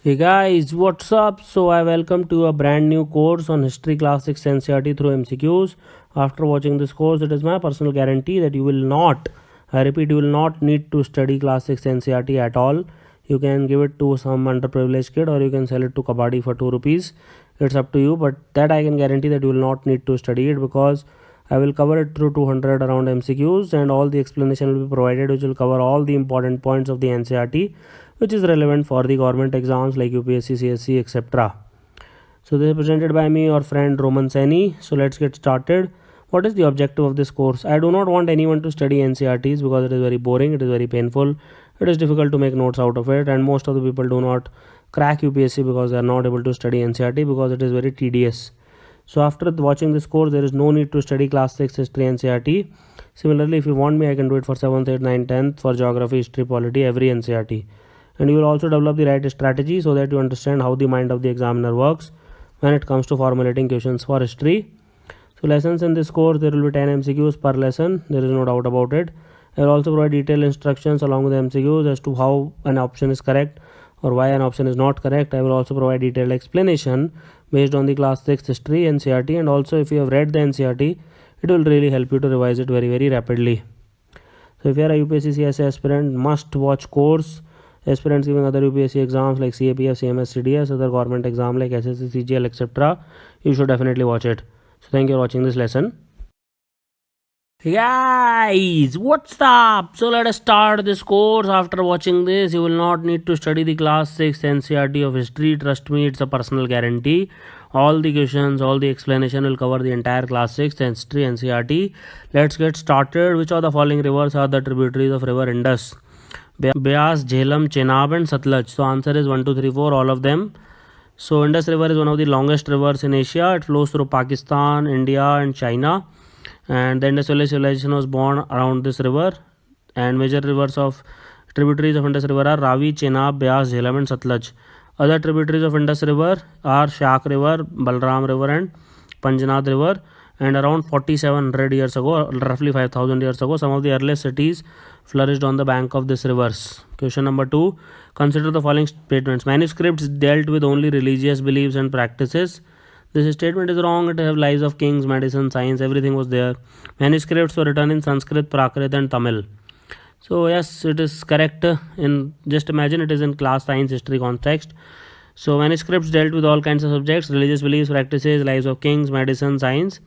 Hey guys, what's up? So I welcome to a brand new course on History Class 6 NCERT through MCQs. After watching this course, it is my personal guarantee that you will not, I repeat, you will not need to study Class 6 NCERT at all. You can give it to some underprivileged kid or you can sell it to Kabaddi for 2 rupees. It's up to you, but that I can guarantee that you will not need to study it because I will cover it through 200 around MCQs and all the explanation will be provided which will cover all the important points of the NCERT which is relevant for the government exams like UPSC, CSE, etc. So this is presented by me, your friend Roman Saini. So let's get started. What is the objective of this course? I do not want anyone to study NCERTs because it is very boring, it is very painful, it is difficult to make notes out of it, and most of the people do not crack UPSC because they are not able to study NCERT because it is very tedious. So after watching this course, there is no need to study class 6 history NCERT. Similarly, if you want me, I can do it for 7th, 8th, 9th, 10th for geography, history, polity, every NCERT. And you will also develop the right strategy so that you understand how the mind of the examiner works when it comes to formulating questions for history. So lessons in this course, there will be 10 MCQs per lesson, there is no doubt about it. I will also provide detailed instructions along with MCQs as to how an option is correct or why an option is not correct. I will also provide detailed explanation based on the class 6 history NCERT, and also if you have read the NCERT, it will really help you to revise it very rapidly. So if you are a UPSC CSE aspirant, must watch course. Aspirants giving other UPSC exams like CAPF, CMS, CDS, other government exam like SSC, CGL, etc. You should definitely watch it. So thank you for watching this lesson. Hey guys, what's up? So let us start this course. After watching this, you will not need to study the class 6 NCERT of history. Trust me, it's a personal guarantee. All the questions, all the explanation will cover the entire class 6 history NCERT. Let's get started. Which of the following rivers are the tributaries of river Indus? Beas, Jhelum, Chenab and Satluj. So answer is 1, 2, 3, 4, all of them. So Indus River is one of the longest rivers in Asia. It flows through Pakistan, India and China. And the Indus Valley civilization was born around this river. And major rivers of tributaries of Indus River are Ravi, Chenab, Beas, Jhelum and Satluj. Other tributaries of Indus River are Shak River, Balram River and Panjnath River. And around 4700 years ago, roughly 5000 years ago, some of the earliest cities flourished on the bank of this rivers. Question number 2. Consider the following statements. Manuscripts dealt with only religious beliefs and practices. This statement is wrong. It have lives of kings, medicine, science, everything was there. Manuscripts were written in Sanskrit, Prakrit and Tamil. So yes, it is correct. In just imagine it is in class science history context. So manuscripts dealt with all kinds of subjects, religious beliefs, practices, lives of kings, medicine, science.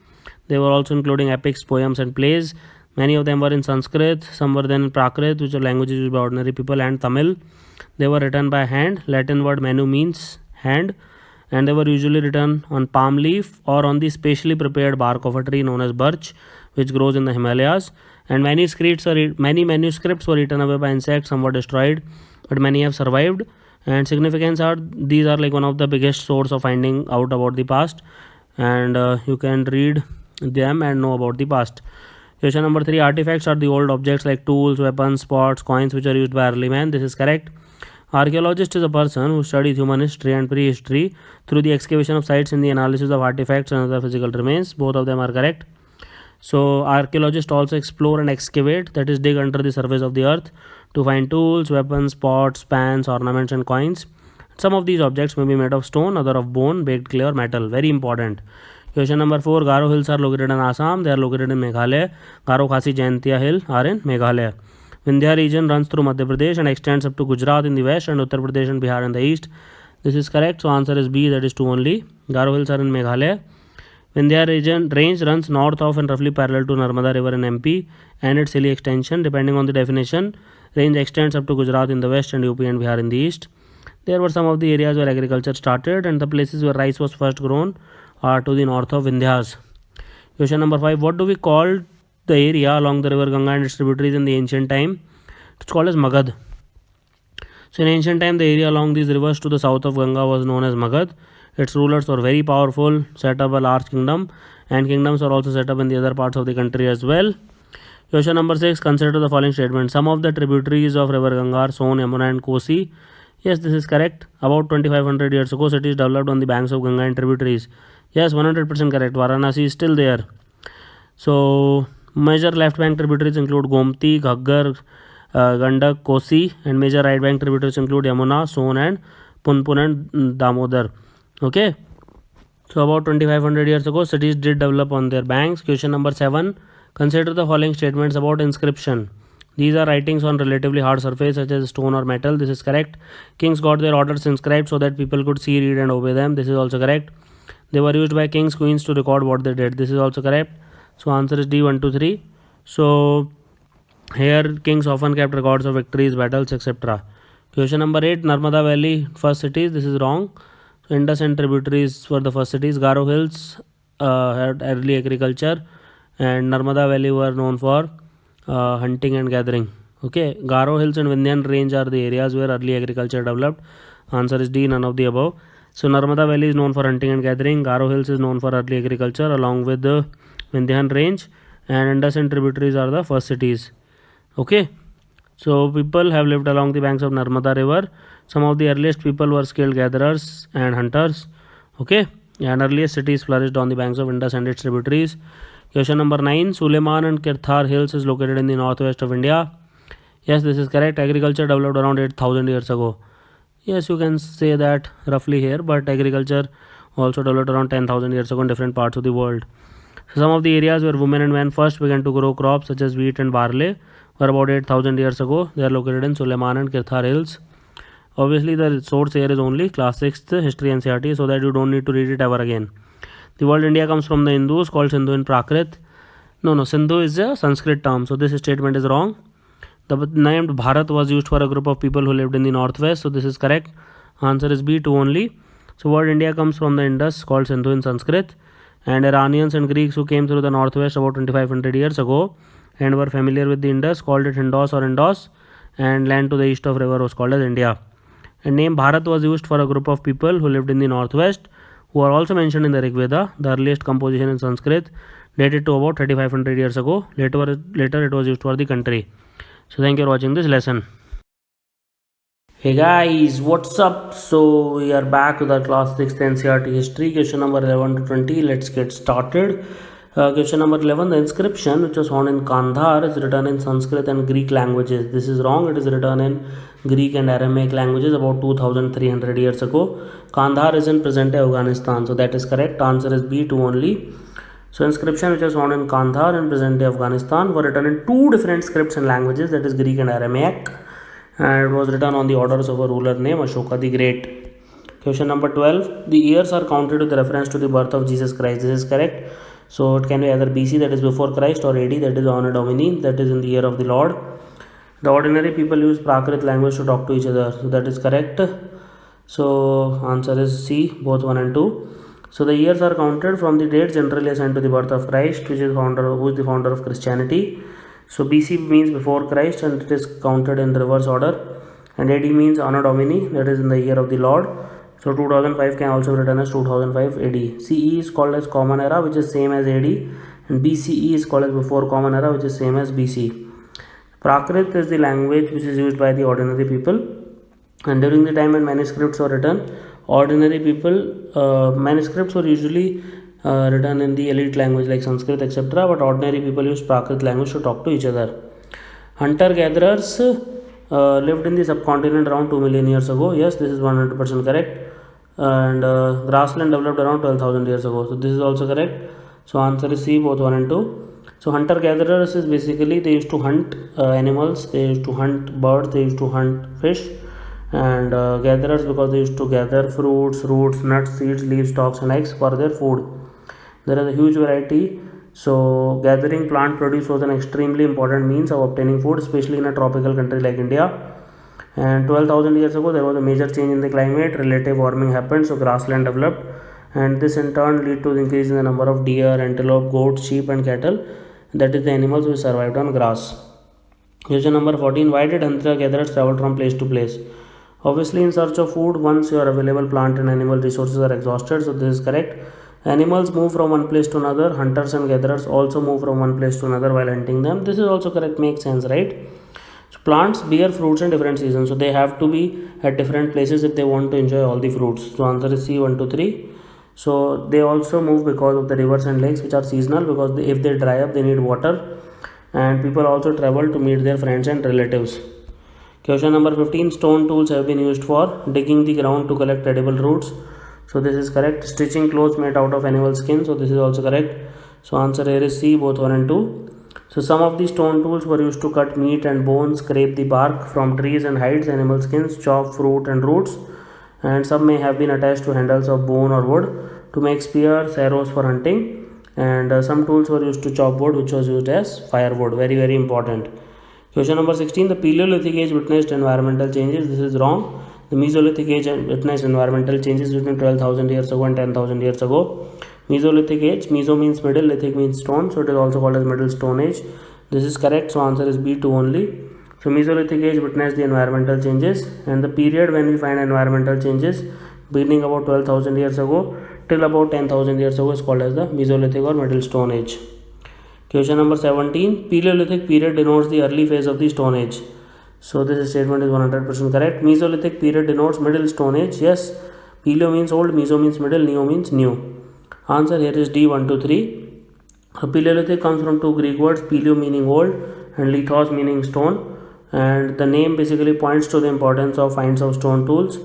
They were also including epics, poems and plays. Many of them were in Sanskrit, some were then in Prakrit, which are languages used by ordinary people, and Tamil. They were written by hand. Latin word manu means hand, and they were usually written on palm leaf or on the specially prepared bark of a tree known as birch, which grows in the Himalayas. And many manuscripts were eaten away by insects, some were destroyed, but many have survived. And significance are these are like one of the biggest source of finding out about the past, and you can read them and know about the past. Question number 3. Artifacts are the old objects like tools, weapons, pots, coins which are used by early man. This is correct. Archaeologist is a person who studies human history and prehistory through the excavation of sites and the analysis of artifacts and other physical remains. Both of them are correct. So archaeologists also explore and excavate, that is dig under the surface of the earth to find tools, weapons, pots, pans, ornaments and coins. Some of these objects may be made of stone, other of bone, baked clay or metal. Very important. Question number 4. Garo hills are located in Assam. They are located in Meghalaya. Garo Khasi Jaintia hill are in Meghalaya. Vindhya region runs through Madhya Pradesh and extends up to Gujarat in the west and Uttar Pradesh and Bihar in the east. This is correct. So answer is B, that is 2 only. Garo hills are in Meghalaya. Vindhya region range runs north of and roughly parallel to Narmada river in MP and its hilly extension. Depending on the definition, range extends up to Gujarat in the west and UP and Bihar in the east. There were some of the areas where agriculture started and the places where rice was first grown are to the north of Vindhyas. Question number 5. What do we call the area along the river Ganga and its tributaries in the ancient time? It's called as Magad. So in ancient time, the area along these rivers to the south of Ganga was known as Magad. Its rulers were very powerful, set up a large kingdom, and kingdoms were also set up in the other parts of the country as well. Question number 6. Consider the following statement. Some of the tributaries of river Ganga are Son, Yamuna and Kosi. Yes, this is correct. About 2500 years ago, cities developed on the banks of Ganga and tributaries. Yes, 100% correct. Varanasi is still there. So major left bank tributaries include Gomti, Ghaggar, Gandak, Kosi, and major right bank tributaries include Yamuna, Son and Punpun and Damodar. Okay. So about 2500 years ago, cities did develop on their banks. Question number 7. Consider the following statements about inscription. These are writings on relatively hard surface such as stone or metal. This is correct. Kings got their orders inscribed so that people could see, read and obey them. This is also correct. They were used by kings, queens to record what they did. This is also correct. So answer is D, 1, 2, 3. So here kings often kept records of victories, battles, etc. Question number 8. Narmada Valley first cities. This is wrong. So Indus and tributaries were the first cities. Garo Hills had early agriculture, and Narmada Valley were known for hunting and gathering. Okay, Garo Hills and Vindhyan Range are the areas where early agriculture developed. Answer is D, none of the above. So Narmada Valley is known for hunting and gathering. Garo Hills is known for early agriculture along with the Vindhyan Range, and Indus and tributaries are the first cities. Okay, so people have lived along the banks of Narmada River. Some of the earliest people were skilled gatherers and hunters. Okay, and earliest cities flourished on the banks of Indus and its tributaries. Question number 9. Suleiman and Cathar Hills is located in the northwest of India. Yes, this is correct. Agriculture developed around 8000 years ago. Yes, you can say that roughly here, but agriculture also developed around 10,000 years ago in different parts of the world. So some of the areas where women and men first began to grow crops such as wheat and barley were about 8000 years ago. They are located in Suleiman and Cathar Hills. Obviously, the source here is only class 6th History NCERT, so that you don't need to read it ever again. The word India comes from the Hindus, called Sindhu in Prakrit. No, Sindhu is a Sanskrit term, so this statement is wrong. The name Bharat was used for a group of people who lived in the northwest, so this is correct. Answer is B, 2 only. So word India comes from the Indus, called Sindhu in Sanskrit, and Iranians and Greeks who came through the northwest about 2500 years ago and were familiar with the Indus called it Hindos or Indos, and land to the east of river was called as India. And name Bharat was used for a group of people who lived in the northwest, who are also mentioned in the Rig Veda. The earliest composition in Sanskrit dated to about 3500 years ago. Later it was used for the country. So thank you for watching this lesson. Hey guys, what's up? So we are back with our class 6th NCERT history, question number 11 to 20. Let's get started. Question number 11. The inscription which was found in Kandhar is written in Sanskrit and Greek languages. This is wrong. It is written in Greek and Aramaic languages about 2300 years ago. Kandhar is in present-day Afghanistan, so that is correct. Answer is B, 2 only. So inscription which was found in Kandhar in present-day Afghanistan were written in two different scripts and languages, that is Greek and Aramaic, and it was written on the orders of a ruler named Ashoka the Great. Question number 12. The years are counted with reference to the birth of Jesus Christ. This is correct. So it can be either BC, that is before Christ, or AD, that is Anno Domini, that is in the year of the Lord. The ordinary people use Prakrit language to talk to each other, so that is correct. So answer is C, both 1 and 2. So the years are counted from the date generally assigned to the birth of Christ, who is the founder of Christianity. So BC means before Christ, and it is counted in reverse order. And AD means Anno Domini, that is in the year of the Lord. So 2005 can also be written as 2005 AD. CE is called as Common Era, which is same as AD, and BCE is called as Before Common Era, which is same as BC. Prakrit is the language which is used by the ordinary people, and during the time when manuscripts were written, ordinary people, manuscripts were usually written in the elite language like Sanskrit, etc., but ordinary people used Prakrit language to talk to each other. Hunter-gatherers lived in the subcontinent around 2 million years ago. Yes, this is 100% correct. And grassland developed around 12,000 years ago. So this is also correct. So answer is C, both 1 and 2. So hunter-gatherers is basically they used to hunt animals, they used to hunt birds, they used to hunt fish, and gatherers because they used to gather fruits, roots, nuts, seeds, leaves, stalks and eggs for their food. There is a huge variety. So gathering plant produce was an extremely important means of obtaining food, especially in a tropical country like India. And 12,000 years ago there was a major change in the climate, relative warming happened, so grassland developed, and this in turn led to the increase in the number of deer, antelope, goats, sheep and cattle, that is the animals which survived on grass. Question number 14. Why did hunter-gatherers travel from place to place? Obviously in search of food once your available plant and animal resources are exhausted, so this is correct. Animals move from one place to another. Hunters and gatherers also move from one place to another while hunting them. This is also correct, makes sense, right? So plants bear fruits in different seasons, so they have to be at different places if they want to enjoy all the fruits. So answer is C, 1, 2, 3. So they also move because of the rivers and lakes which are seasonal, because if they dry up they need water, and people also travel to meet their friends and relatives. Question number 15. Stone tools have been used for digging the ground to collect edible roots. So this is correct. Stitching clothes made out of animal skin. So this is also correct. So answer here is C, both 1 and 2. So some of these stone tools were used to cut meat and bones, scrape the bark from trees and hides, animal skins, chop fruit and roots, and some may have been attached to handles of bone or wood to make spears, arrows for hunting, and some tools were used to chop wood, which was used as firewood. Very, very important. Question number 16. The Paleolithic age witnessed environmental changes. This is wrong. The Mesolithic age witnessed environmental changes between 12,000 years ago and 10,000 years ago. Mesolithic age, meso means middle, lithic means stone, so it is also called as middle stone age. This is correct, so answer is B2 only. So Mesolithic age witnessed the environmental changes, and the period when we find environmental changes beginning about 12,000 years ago till about 10,000 years ago is called as the Mesolithic or middle stone age. Question number 17. Paleolithic period denotes the early phase of the stone age. So this statement is 100% correct. Mesolithic period denotes middle stone age. Yes, Paleo means old, Meso means middle, Neo means new. Answer here is D, 1, 2, 3. Paleolithic comes from two Greek words, Paleo meaning old and lithos meaning stone, and the name basically points to the importance of finds of stone tools.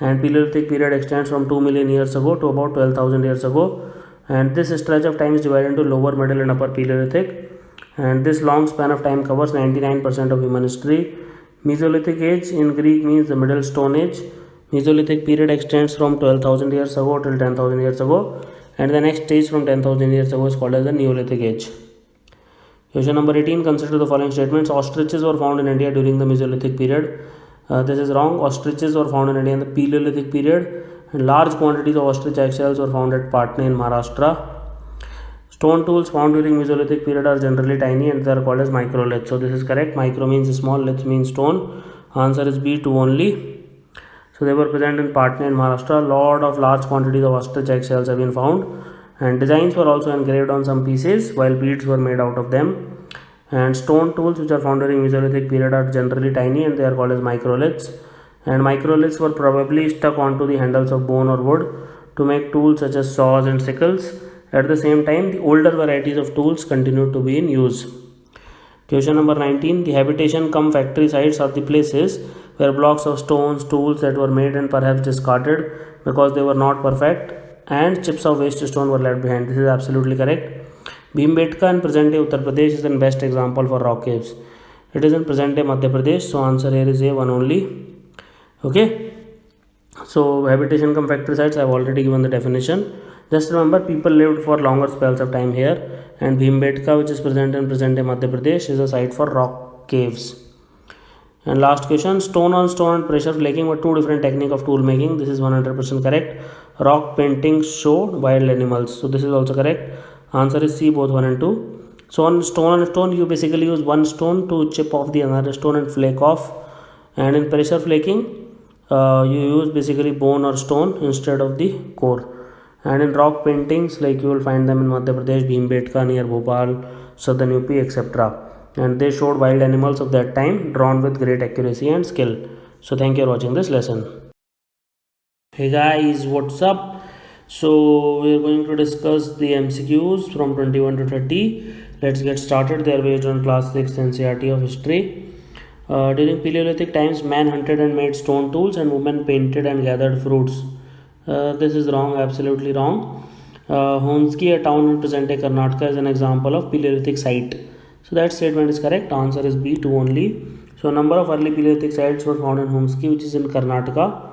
And Paleolithic period extends from 2 million years ago to about 12,000 years ago, and this stretch of time is divided into lower, middle and upper Paleolithic, and this long span of time covers 99% of human history. Mesolithic age in Greek means the middle stone age. Mesolithic period extends from 12,000 years ago till 10,000 years ago, and the next stage from 10,000 years ago is called as the Neolithic age. Question number 18. Consider the following statements. Ostriches were found in India during the Mesolithic period. This is wrong. Ostriches were found in India in the Paleolithic period, and large quantities of ostrich eggshells were found at Patna in Maharashtra. Stone tools found during Mesolithic period are generally tiny and they are called as microliths. So this is correct. Micro means small, lith means stone. Answer is B2 only. So they were present in Patna in Maharashtra. Lot of large quantities of ostrich eggshells have been found, and designs were also engraved on some pieces while beads were made out of them. And stone tools which are found during Mesolithic period are generally tiny and they are called as microliths. And microliths were probably stuck onto the handles of bone or wood to make tools such as saws and sickles. At the same time, the older varieties of tools continued to be in use. Question number 19. The habitation cum factory sites are the places where blocks of stones, tools that were made and perhaps discarded because they were not perfect, and chips of waste stone were left behind. This is absolutely correct. Bhimbetka in present day Uttar Pradesh is the best example for rock caves. It is in present day Madhya Pradesh, so answer here is A, 1 only. Okay. So habitation cum factory sites, I have already given the definition. Just remember, people lived for longer spells of time here, and Bhimbetka, which is present in present day Madhya Pradesh, is a site for rock caves. And last question. Stone on stone and pressure flaking were two different techniques of tool making. This is 100% correct. Rock paintings show wild animals. So this is also correct. Answer is C, both 1 and 2. So on stone, you basically use one stone to chip off the another stone and flake off. And in pressure flaking, you use basically bone or stone instead of the core. And in rock paintings, like you will find them in Madhya Pradesh, Bhimbetka near Bhopal, southern UP, etc. And they showed wild animals of that time drawn with great accuracy and skill. So thank you for watching this lesson. Hey guys, what's up? So we are going to discuss the MCQs from 21 to 30. Let's get started. They are based on class 6 NCERT of history. During Paleolithic times, man hunted and made stone tools, and women painted and gathered fruits. This is wrong, absolutely wrong. Honski, a town in present-day Karnataka, is an example of Paleolithic site. So that statement is correct. Answer is B2 only. So a number of early Paleolithic sites were found in Honski, which is in Karnataka.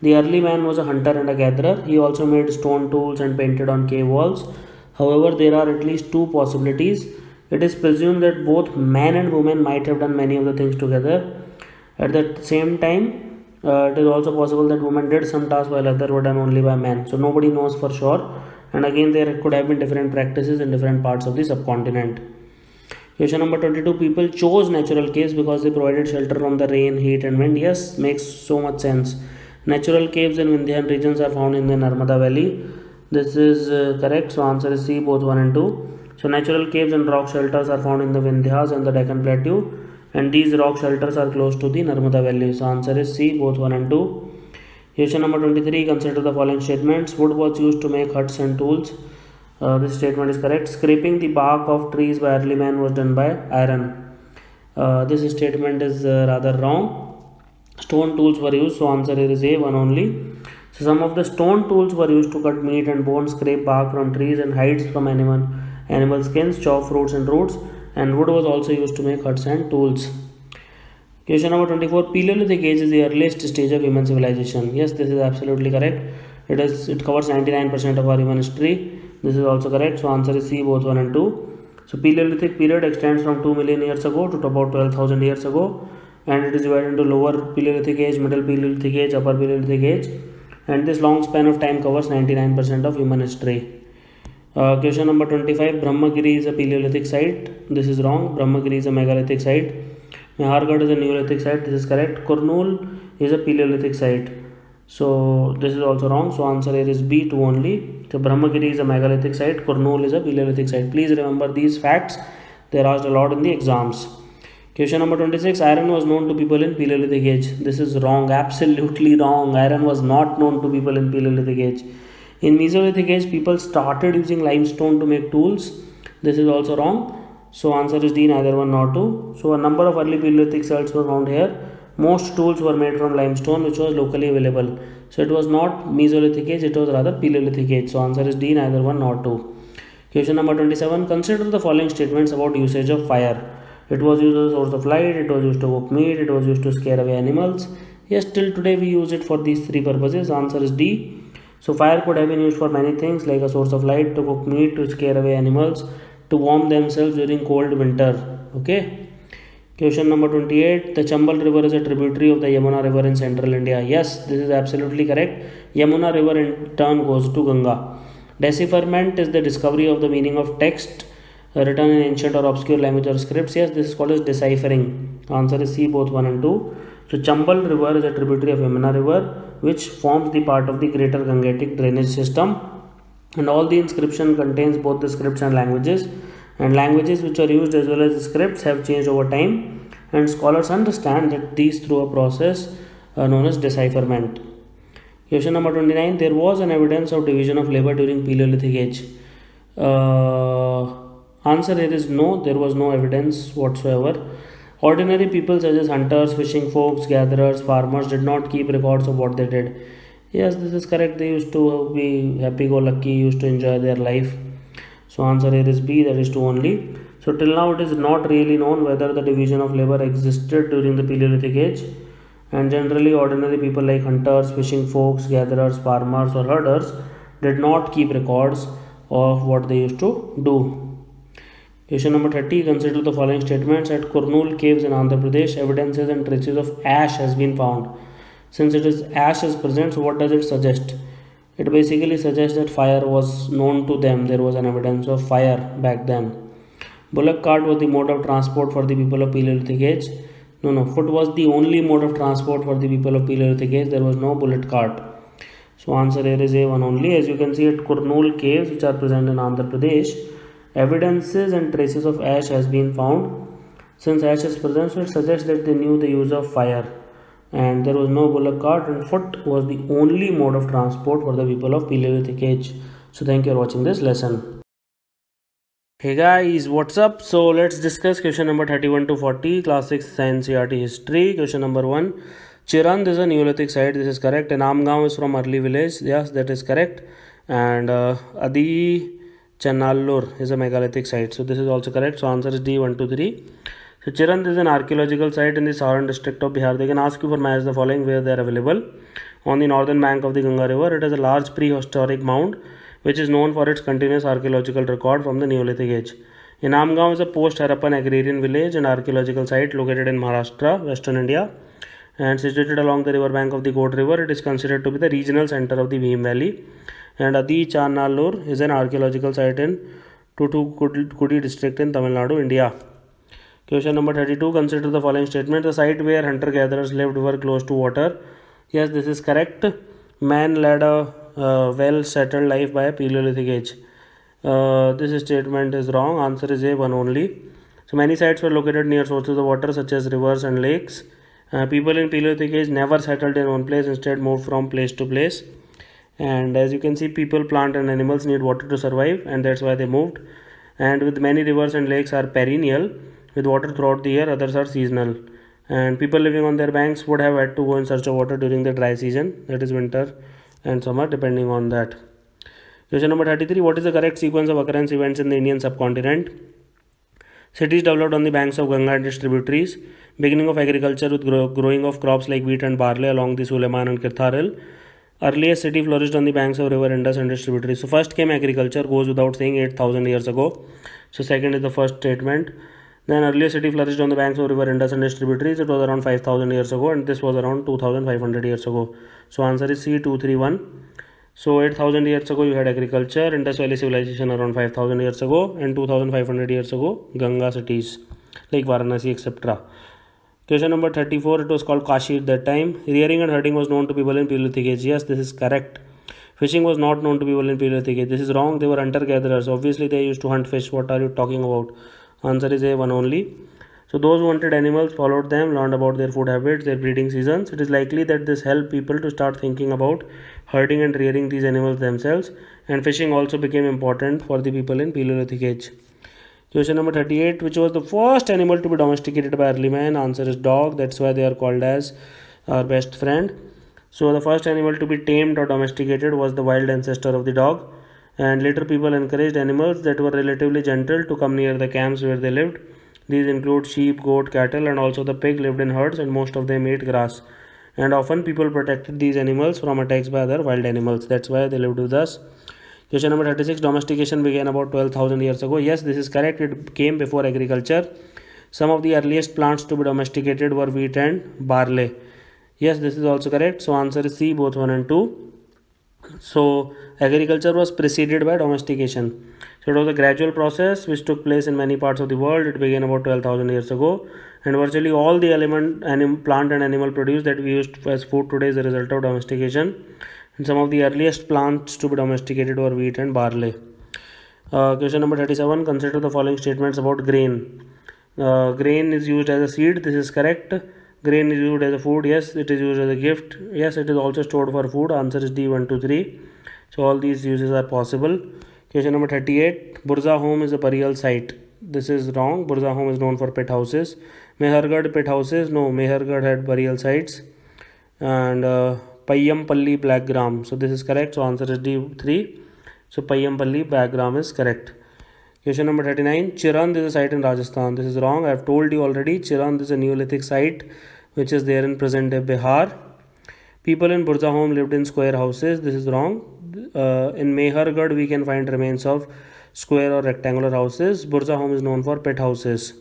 The early man was a hunter and a gatherer. He also made stone tools and painted on cave walls. However, there are at least two possibilities. It is presumed that both man and woman might have done many of the things together. At the same time, it is also possible that women did some tasks while others were done only by men. So nobody knows for sure. And again, there could have been different practices in different parts of the subcontinent. Question number 22. People chose natural caves because they provided shelter from the rain, heat and wind. Yes, makes so much sense. Natural caves in Vindhyan regions are found in the Narmada Valley. This is correct. So answer is C, both 1 and 2. So natural caves and rock shelters are found in the Vindhyas and the Deccan Plateau, and these rock shelters are close to the Narmada Valley. So answer is C, both 1 and 2. Question number 23. Consider the following statements. Wood was used to make huts and tools. This statement is correct. Scraping the bark of trees by early man was done by iron. This statement is rather wrong. stone tools were used, so answer here is A, one only. So some of the stone tools were used to cut meat and bones, scrape bark from trees and hides from animal skins, chop fruits and roots, and wood was also used to make huts and tools. Question number 24. Paleolithic age is the earliest stage of human civilization. Yes, this is absolutely correct. It covers 99% of our human history. This is also correct. So answer is C, both 1 and 2. So Paleolithic period extends from 2 million years ago to about 12,000 years ago, and it is divided into lower Paleolithic age, middle Paleolithic age, upper Paleolithic age, and this long span of time covers 99% of human history. Question number 25. Brahmagiri is a Paleolithic site. This is wrong. Brahmagiri is a megalithic site. Nahargarh is a Neolithic site. This is correct. Kurnool is a Paleolithic site. So this is also wrong. So answer here is B, 2 only. So Brahmagiri is a megalithic site. Kurnool is a Paleolithic site. Please remember these facts. They are asked a lot in the exams. Question number 26. Iron was known to people in Paleolithic age. This is wrong. Absolutely wrong. Iron was not known to people in Paleolithic age. In Mesolithic age, people started using limestone to make tools. This is also wrong. So answer is D, neither 1 nor 2. So a number of early Paleolithic sites were found here. Most tools were made from limestone, which was locally available. So it was not Mesolithic age, it was rather Paleolithic age. So answer is D, neither 1 nor 2. Question number 27. Consider the following statements about usage of fire. It was used as a source of light, it was used to cook meat, it was used to scare away animals. Yes, till today we use it for these three purposes. Answer is D. So fire could have been used for many things, like a source of light, to cook meat, to scare away animals, to warm themselves during cold winter. Okay. Question number 28. The Chambal river is a tributary of the Yamuna river in central India. Yes, this is absolutely correct. Yamuna river in turn goes to Ganga. Decipherment is the discovery of the meaning of text written in ancient or obscure language or scripts. Yes, this is called as deciphering. Answer is C, both 1 and 2. So Chambal river is a tributary of Yamuna river, which forms the part of the greater Gangetic drainage system, and all the inscription contains both the scripts and languages which are used as well as the scripts have changed over time, and scholars understand that these through a process known as decipherment. Question number 29. There was an evidence of division of labor during Paleolithic age. Answer here is no, there was no evidence whatsoever. Ordinary people such as hunters, fishing folks, gatherers, farmers did not keep records of what they did. Yes, this is correct. They used to be happy-go-lucky, used to enjoy their life. So answer here is B, that is 2 only. So till now it is not really known whether the division of labor existed during the Paleolithic age. And generally ordinary people like hunters, fishing folks, gatherers, farmers or herders did not keep records of what they used to do. Question number 30. Consider the following statements. At Kurnool caves in Andhra Pradesh, evidences and traces of ash has been found. Since it is ash is present, so what does it suggest? It basically suggests that fire was known to them. There was an evidence of fire back then. Bullock cart was the mode of transport for the people of Paleolithic age. No, foot was the only mode of transport for the people of Paleolithic age. There was no bullock cart. So answer here is A, 1 only. As you can see at Kurnool caves, which are present in Andhra Pradesh, evidences and traces of ash has been found. Since ash is present, so it suggests that they knew the use of fire, and there was no bullock cart, and foot was the only mode of transport for the people of Paleolithic age. So thank you for watching this lesson. Hey guys, what's up? So let's discuss question number 31 to 40, class 6 NCERT history. Question number 1. Chirand is a Neolithic site. This is correct. And Amgaon is from early village. Yes, that is correct. And Adi Channallur is a megalithic site. So this is also correct. So answer is D, 1, 2, 3. So Chirand is an archaeological site in the southern district of Bihar. They can ask you for match the following where they are available. On the northern bank of the Ganga river, it is a large prehistoric mound which is known for its continuous archaeological record from the Neolithic age. Inamgaon is a post-Harappan agrarian village and archaeological site located in Maharashtra, Western India, and situated along the river bank of the Goat river. It is considered to be the regional center of the Bhim Valley. And Adi Channallur is an archaeological site in Tuticorin district in Tamil Nadu, India. Question number 32. Consider the following statement. The site where hunter-gatherers lived were close to water. Yes, this is correct. Man led a well-settled life by a Paleolithic age. This statement is wrong. Answer is A, 1 only. So many sites were located near sources of water such as rivers and lakes. People in Paleolithic age never settled in one place, instead moved from place to place. And as you can see, people, plant and animals need water to survive, and that's why they moved. And with many rivers and lakes are perennial with water throughout the year, others are seasonal. and people living on their banks would have had to go in search of water during the dry season, that is winter and summer, depending on that. Question number 33. What is the correct sequence of occurrence events in the Indian subcontinent? Cities developed on the banks of Ganga and its tributaries. Beginning of agriculture with growing of crops like wheat and barley along the Suleiman and Cathar hill. Earliest city flourished on the banks of river Indus and its tributaries. So first came agriculture, goes without saying, 8,000 years ago. So second is the first statement. Then earliest city flourished on the banks of river Indus and its tributaries. It was around 5,000 years ago, and this was around 2,500 years ago. So answer is C, 231. So 8,000 years ago you had agriculture, Indus Valley civilization around 5,000 years ago, and 2,500 years ago Ganga cities like Varanasi, etc. Question number 34. It was called Kashi at that time. Rearing and herding was known to people in Paleolithic age. Yes, this is correct. Fishing was not known to people in Paleolithic age. This is wrong. They were hunter-gatherers. Obviously, they used to hunt fish. What are you talking about? Answer is A, one only. So those who wanted animals followed them, learned about their food habits, their breeding seasons. It is likely that this helped people to start thinking about herding and rearing these animals themselves, and fishing also became important for the people in Paleolithic age. Question number 38. Which was the first animal to be domesticated by early man? Answer is dog. That's why they are called as our best friend. So the first animal to be tamed or domesticated was the wild ancestor of the dog, and later people encouraged animals that were relatively gentle to come near the camps where they lived. These include sheep, goat, cattle, and also the pig lived in herds, and most of them ate grass. And often people protected these animals from attacks by other wild animals. That's why they lived with us. Question number 36. Domestication began about 12,000 years ago. Yes, this is correct. It came before agriculture. Some of the earliest plants to be domesticated were wheat and barley. Yes, this is also correct. So answer is C, both 1 and 2. So agriculture was preceded by domestication. So it was a gradual process which took place in many parts of the world. It began about 12,000 years ago, and virtually all the plant and animal produce that we use as food today is a result of domestication. And some of the earliest plants to be domesticated were wheat and barley. Question number 37. Consider the following statements about grain. Grain is used as a seed. This is correct. Grain is used as a food. Yes, it is used as a gift. Yes, it is also stored for food. Answer is D, 1, 2, 3. So all these uses are possible. Question number 38. Burza home is a burial site. This is wrong. Burza home is known for pet houses. Mehergarh pet houses. No, Mehergarh had burial sites. And Payyampalli Blackgram. So this is correct. So answer is D, 3. So Payyampalli Blackgram is correct. Question number 39. Chirand is a site in Rajasthan. This is wrong. I have told you already. Chirand is a Neolithic site which is there in present day Bihar. People in Burza home lived in square houses. This is wrong. In Mehergarh we can find remains of square or rectangular houses. Burza home is known for pet houses.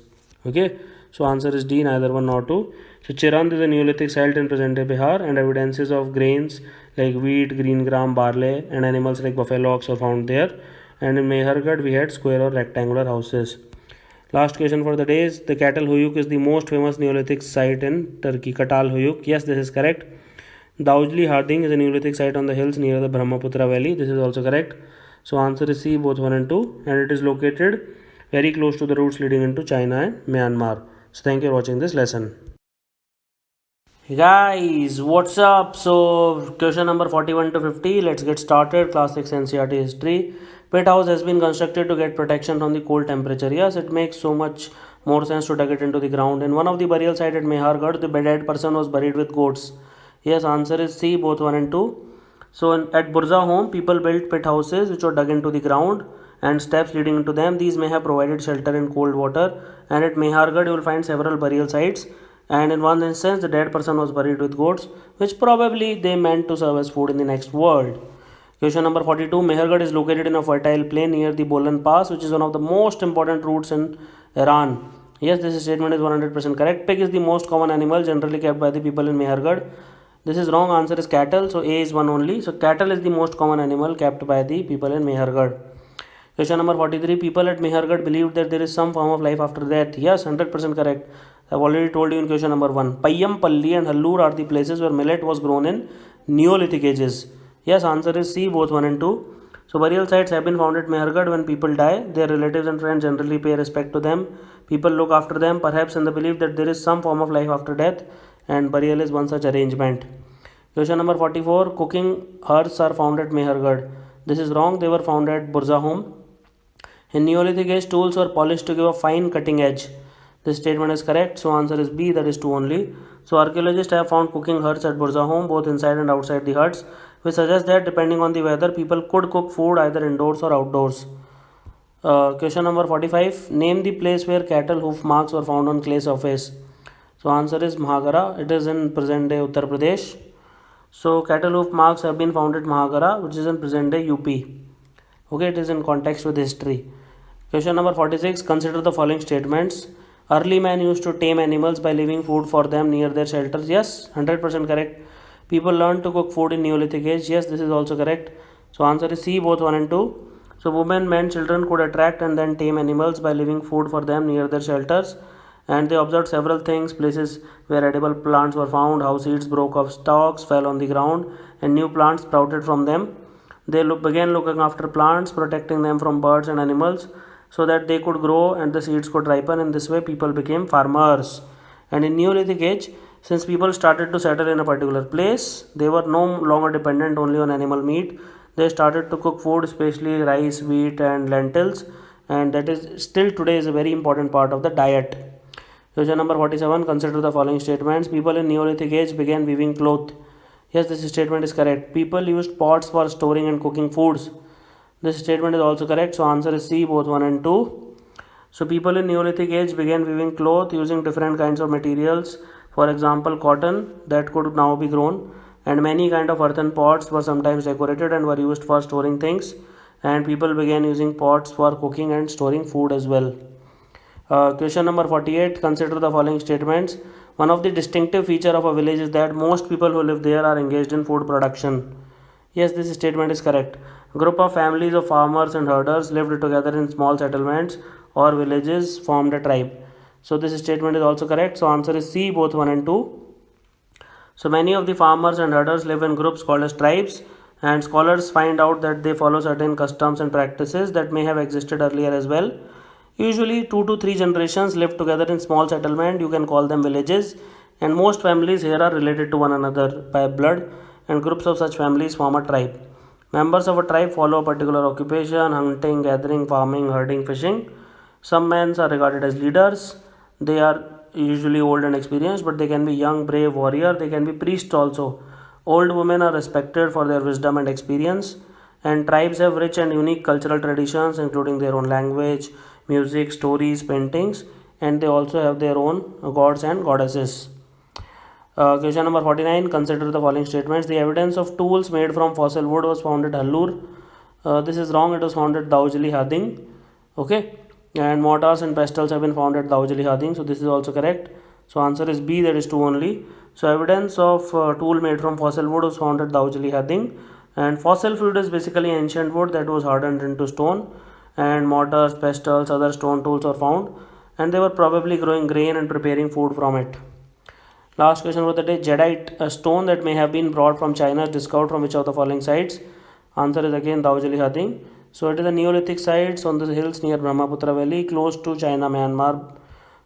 Okay. So answer is D, neither 1 nor 2. So Chirand is a Neolithic site in present day Bihar, and evidences of grains like wheat, green gram, barley, and animals like buffalo ox are found there. And in Mehergarh we had square or rectangular houses. Last question for the day is the Cattle Huyuk is the most famous Neolithic site in Turkey. Katal Huyuk. Yes, this is correct. Daujli Harding is a Neolithic site on the hills near the Brahmaputra Valley. This is also correct. So answer is C, both 1 and 2, and it is located very close to the routes leading into China and Myanmar. So thank you for watching this lesson. Hey guys, what's up? So question number 41 to 50. Let's get started. Class 6 NCERT history. Pit house has been constructed to get protection from the cold temperature. Yes, it makes so much more sense to dug it into the ground. In one of the burial sites at Mehergarh, the dead person was buried with goats. Yes, answer is C, both 1 and 2. So at Burza home, people built pit houses which were dug into the ground and steps leading into them. These may have provided shelter in cold water. And at Mehergarh, you will find several burial sites. And in one instance, the dead person was buried with goats, which probably they meant to serve as food in the next world. Question number 42. Mehergarh is located in a fertile plain near the Bolan Pass, which is one of the most important routes in Iran. Yes, this statement is 100% correct. Pig is the most common animal generally kept by the people in Mehergarh. This is wrong. Answer is cattle. So A is 1 only. So cattle is the most common animal kept by the people in Mehergarh. Question number 43. People at Mehergarh believed that there is some form of life after death. Yes, 100% correct. I've already told you in question number 1. Payyampalli and Hallur are the places where millet was grown in Neolithic ages. Yes, answer is C, both 1 and 2. So burial sites have been found at Mehergarh. When people die, their relatives and friends generally pay respect to them. People look after them, perhaps in the belief that there is some form of life after death, and burial is one such arrangement. Question number 44. Cooking hearths are found at Mehergarh. This is wrong. They were found at Burza home. In Neolithic age, tools were polished to give a fine cutting edge. This statement is correct. So answer is B, that is 2 only. So archaeologists have found cooking huts at Burzahom, both inside and outside the huts, which suggests that depending on the weather, people could cook food either indoors or outdoors. Question number 45. Name the place where cattle hoof marks were found on clay surface. So answer is Mahagara. It is in present day Uttar Pradesh. So cattle hoof marks have been found at Mahagara, which is in present day UP. Okay, it is in context with history. Question number 46. Consider the following statements. Early man used to tame animals by leaving food for them near their shelters. Yes, 100% correct. People learned to cook food in Neolithic Age. Yes, this is also correct. So answer is C, both 1 and 2. So women, men, children could attract and then tame animals by leaving food for them near their shelters. And they observed several things: places where edible plants were found, how seeds broke off stalks, fell on the ground, and new plants sprouted from them. They began looking after plants, protecting them from birds and animals, so that they could grow and the seeds could ripen. In this way, people became farmers. And in Neolithic Age, since people started to settle in a particular place, they were no longer dependent only on animal meat. They started to cook food, especially rice, wheat, and lentils, and that is still today is a very important part of the diet. Question number 47. Consider the following statements. People in Neolithic Age began weaving cloth. Yes, this statement is correct. People used pots for storing and cooking foods. This statement is also correct. So answer is C, both 1 and 2. So people in Neolithic Age began weaving cloth using different kinds of materials. For example, cotton that could now be grown, and many kind of earthen pots were sometimes decorated and were used for storing things. And people began using pots for cooking and storing food as well. Question number 48. Consider the following statements. One of the distinctive feature of a village is that most people who live there are engaged in food production. Yes, this statement is correct. A group of families of farmers and herders lived together in small settlements or villages formed a tribe. So this statement is also correct. So answer is C, both 1 and 2. So many of the farmers and herders live in groups called as tribes, and scholars find out that they follow certain customs and practices that may have existed earlier as well. Usually 2 to 3 generations live together in small settlement. You can call them villages, and most families here are related to one another by blood, and groups of such families form a tribe. Members of a tribe follow a particular occupation: hunting, gathering, farming, herding, fishing. Some men are regarded as leaders. They are usually old and experienced, but they can be young, brave, warrior. They can be priests also. Old women are respected for their wisdom and experience. And tribes have rich and unique cultural traditions, including their own language, music, stories, paintings, and they also have their own gods and goddesses. Question number 49. Consider the following statements. The evidence of tools made from fossil wood was found at Hallur. This is wrong. It was found at Daujali Hading. Okay. And mortars and pestles have been found at Daujali Hading. So this is also correct. So answer is B, that is 2 only. So evidence of tool made from fossil wood was found at Daujali Hading. And fossil wood is basically ancient wood that was hardened into stone. And mortars, pestles, other stone tools are found. And they were probably growing grain and preparing food from it. Last question for the day. Jadeite, a stone that may have been brought from China, is discovered from which of the following sites? Answer is again Daujali Hading. So it is a Neolithic sites on the hills near Brahmaputra Valley, close to China, Myanmar.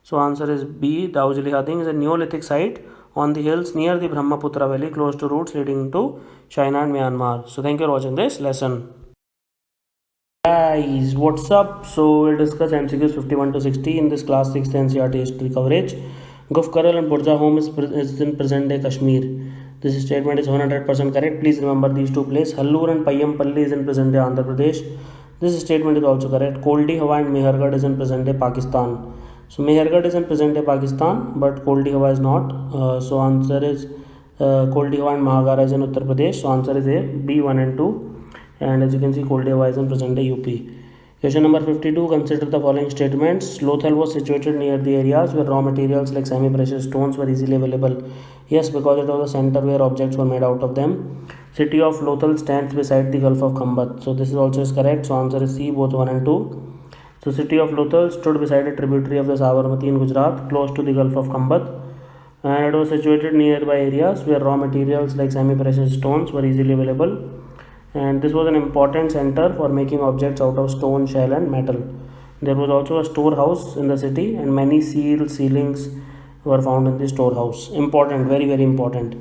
So answer is B. Daujali Hading is a Neolithic site on the hills near the Brahmaputra Valley, close to routes leading to China and Myanmar. So thank you for watching this lesson. Guys, what's up? So we'll discuss MCQs 51 to 60 in this class 6 NCERT history coverage. Gufkaral and Burzahom is in present day Kashmir. This statement is 100% correct. Please remember these two places. Hallur and Payyamapalli is in present day Andhra Pradesh. This statement is also correct. Koldi Hawa and Mehergarh is in present day Pakistan. So Mehergarh is in present day Pakistan, but Koldi Hawa is not. So answer is Koldi Hawa and Mahagara is in Uttar Pradesh. So answer is A, B, 1 and 2. And as you can see, Koldi Hawa is in present day UP. Question number 52. Consider the following statements. Lothal was situated near the areas where raw materials like semi-precious stones were easily available. Yes, because it was a center where objects were made out of them. City of Lothal stands beside the Gulf of Khambat. So this is also is correct. So answer is C, both 1 and 2. So city of Lothal stood beside a tributary of the Sabarmati in Gujarat, close to the Gulf of Khambat. And it was situated nearby areas where raw materials like semi-precious stones were easily available. And this was an important center for making objects out of stone, shell and metal. There was also a storehouse in the city, and many ceilings were found in the storehouse. Important, very very important.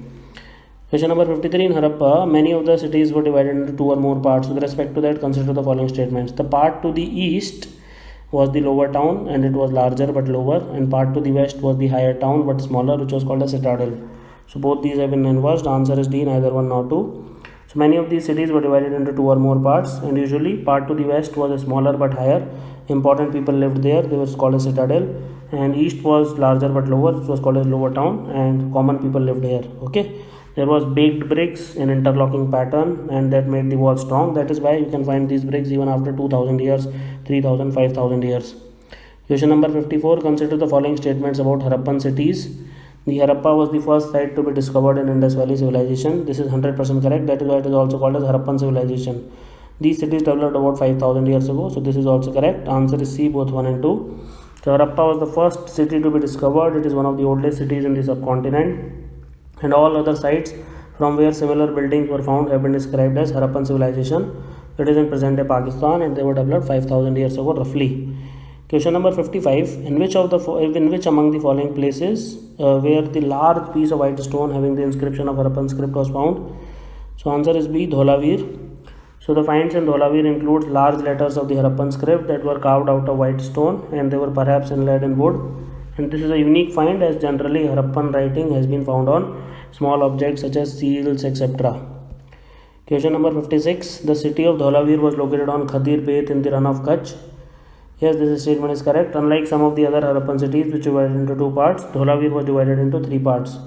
Question number 53. In Harappa, many of the cities were divided into 2 or more parts. With respect to that, consider the following statements. The part to the east was the lower town and it was larger but lower, and part to the west was the higher town but smaller, which was called a citadel. So both these have been inversed. Answer is D, neither one nor two. So many of these cities were divided into two or more parts, and usually part to the west was a smaller but higher. Important people lived there, they were called a citadel, and east was larger but lower, which was called a lower town, and common people lived here. Okay, there was baked bricks in interlocking pattern, and that made the wall strong. That is why you can find these bricks even after 2000 years, 3000, 5000 years. Question number 54. Consider the following statements about Harappan cities. The Harappa was the first site to be discovered in Indus Valley civilization. This is 100% correct. That is why it is also called as Harappan civilization. These cities developed about 5000 years ago. So this is also correct. Answer is C, both 1 and 2. So Harappa was the first city to be discovered. It is one of the oldest cities in the subcontinent. And all other sites from where similar buildings were found have been described as Harappan civilization. It is in present day Pakistan, and they were developed 5000 years ago roughly. Question number 55. In which among the following places where the large piece of white stone having the inscription of Harappan script was found? So answer is B, Dholavir. So the finds in Dholavir include large letters of the Harappan script that were carved out of white stone, and they were perhaps inlaid in wood. And this is a unique find, as generally Harappan writing has been found on small objects such as seals, etc. Question number 56. The city of Dholavir was located on Khadir Beth in the run of Kutch. Yes, this statement is correct. Unlike some of the other Harappan cities which were divided into two parts, Dholavir was divided into three parts.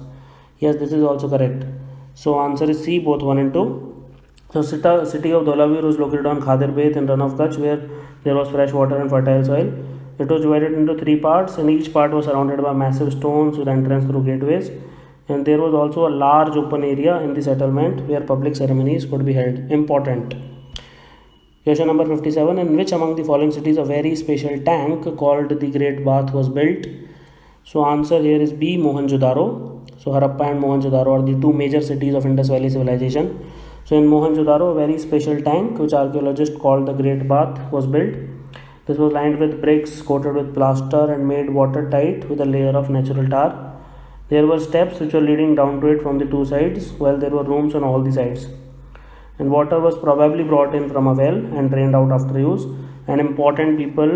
Yes, this is also correct. So answer is C, both 1 and 2. So city of Dholavir was located on Khadir Beth in run of Kutch, where there was fresh water and fertile soil. It was divided into three parts, and each part was surrounded by massive stones with entrance through gateways. And there was also a large open area in the settlement where public ceremonies could be held. Important. Question number 57. In which among the following cities a very special tank called the Great Bath was built? So answer here is B, Mohenjo-daro. So Harappa and Mohenjo-daro are the two major cities of Indus Valley civilization. So in Mohenjo-daro, a very special tank which archaeologists called the Great Bath was built. This was lined with bricks, coated with plaster, and made watertight with a layer of natural tar. There were steps which were leading down to it from the two sides, while there were rooms on all the sides. And water was probably brought in from a well and drained out after use. And important people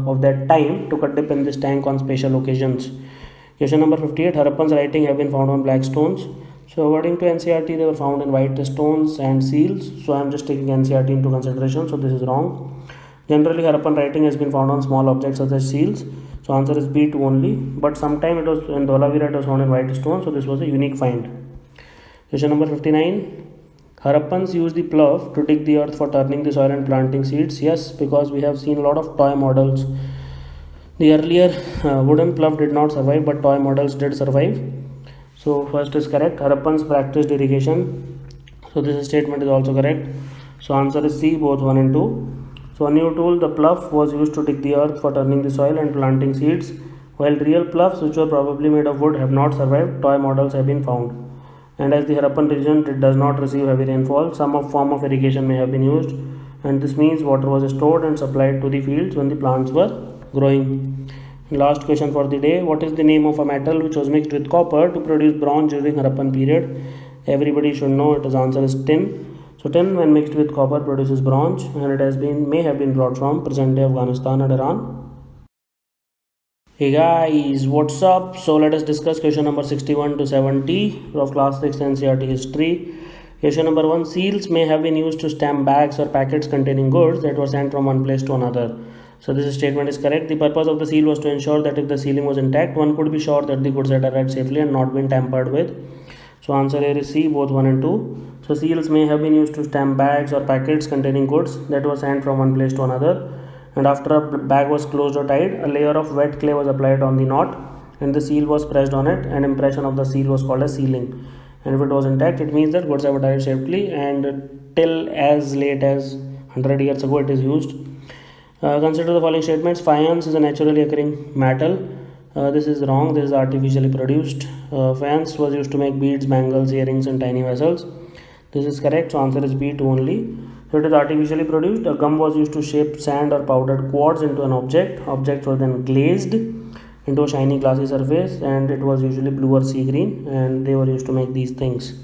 of that time took a dip in this tank on special occasions. Question number 58. Harappan's writing have been found on black stones. So according to NCERT, they were found in white stones and seals. So I am just taking NCERT into consideration. So this is wrong. Generally, Harappan writing has been found on small objects such as seals. So answer is B, 2 only. But sometime it was in Dholavira, it was found in white stone. So this was a unique find. Question number 59. Harappans used the plough to dig the earth for turning the soil and planting seeds. Yes, because we have seen a lot of toy models. The earlier wooden plough did not survive, but toy models did survive. So first is correct. Harappans practiced irrigation. So this statement is also correct. So answer is C, both 1 and 2. So a new tool, the plough, was used to dig the earth for turning the soil and planting seeds. While real ploughs, which were probably made of wood, have not survived, toy models have been found. And as the Harappan region does not receive heavy rainfall, some form of irrigation may have been used, and this means water was stored and supplied to the fields when the plants were growing. Last question for the day. What is the name of a metal which was mixed with copper to produce bronze during Harappan period? Everybody should know it. His answer is tin. So tin, when mixed with copper, produces bronze, and it may have been brought from present-day Afghanistan and Iran. Hey guys, what's up? So let us discuss question number 61 to 70 of class 6 NCERT history. Question number 1. Seals may have been used to stamp bags or packets containing goods that were sent from one place to another. So this statement is correct. The purpose of the seal was to ensure that if the sealing was intact, one could be sure that the goods had arrived safely and not been tampered with. So answer here is C, both 1 and 2. So seals may have been used to stamp bags or packets containing goods that were sent from one place to another. And after a bag was closed or tied, a layer of wet clay was applied on the knot, and the seal was pressed on it. An impression of the seal was called as sealing. And if it was intact, it means that goods have arrived safely, and till as late as 100 years ago it is used. Consider the following statements. Faience is a naturally occurring metal. This is wrong. This is artificially produced. Faience was used to make beads, bangles, earrings, and tiny vessels. This is correct. So answer is B, 2 only. So it is artificially produced. A gum was used to shape sand or powdered quartz into an object. Objects were then glazed into a shiny glassy surface, and it was usually blue or sea green, and they were used to make these things.